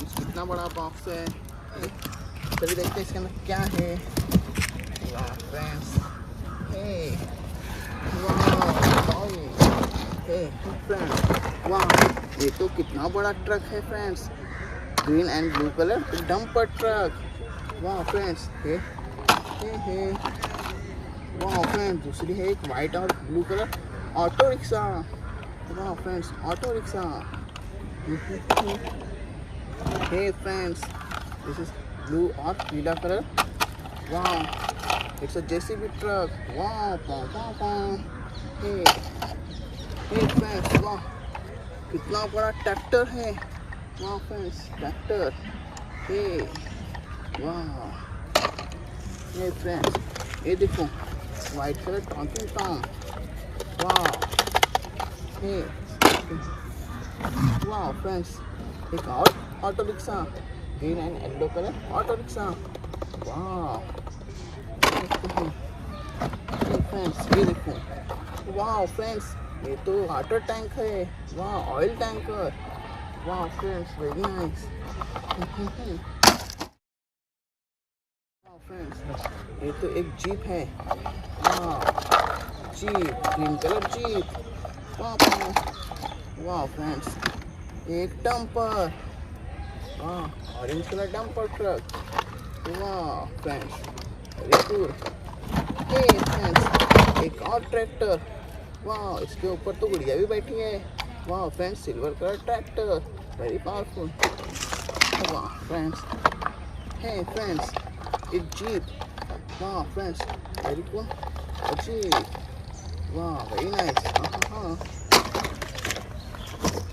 Friends कितना बड़ा box है। चलिए देखते हैं इसके अंदर क्या है। वाह फ्रेंड्स, हे वाह हे फ्रेंड्स, वाह ये तो कितना बड़ा ट्रक है friends, green and blue colour dumper truck. वाह फ्रेंड्स, हे वाह फ्रेंड्स, दूसरी है एक वाइट और ब्लू कलर ऑटो रिक्शा। वाह friends, auto rickshaw. Hey friends, this is blue और पीला कलर। वाह, इट्स अ जेसीबी ट्रक। वाह हे फ्रेंड्स, वाह कितना बड़ा ट्रैक्टर है। वाह फ्रेंड्स, ट्रैक्टर। हे वाह, हे फ्रेंड्स ये देखो वाइट कलर टॉकिंग टॉम। वाह हे वाह फ्रेंड्स, एक और auto rickshaw, green and yellow colour auto rickshaw. वाह फ्रेंड्स ये देखो, वाह फ्रेंड्स ये तो वाटर टैंक है। वाह ऑयल टैंकर। वाह फ्रेंड्स, वेरी नाइस। वाह फ्रेंड्स ये तो एक जीप है। वाह जीप, ग्रीन कलर जीप। वाह फ्रेंड्स, एक डंपर। वाह ऑरेंज कलर डंपर ट्रक। वाह friends, very good. Hey friends, एक और ट्रैक्टर। वाह इसके ऊपर तो गुड़िया भी बैठी है। वाह friends, silver colour tractor, very powerful. वाह फ्रेंड्स, हे फ्रेंड्स एक जीप। वाह फ्रेंड्स, वेरी कूल जीप। वाह वेरी नाइस।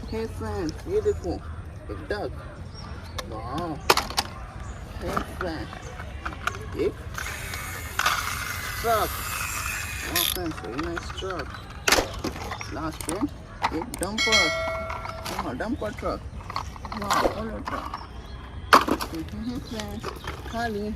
हे फ्रेंड्स ये देखो एक डक। वाह हे फ्रेंड्स एक ट्रक। वाह friends, very nice truck. Last में एक डंपर। वाह डंपर ट्रक। वाह ऑलो ट्रक। फ्रेंड्स खाली।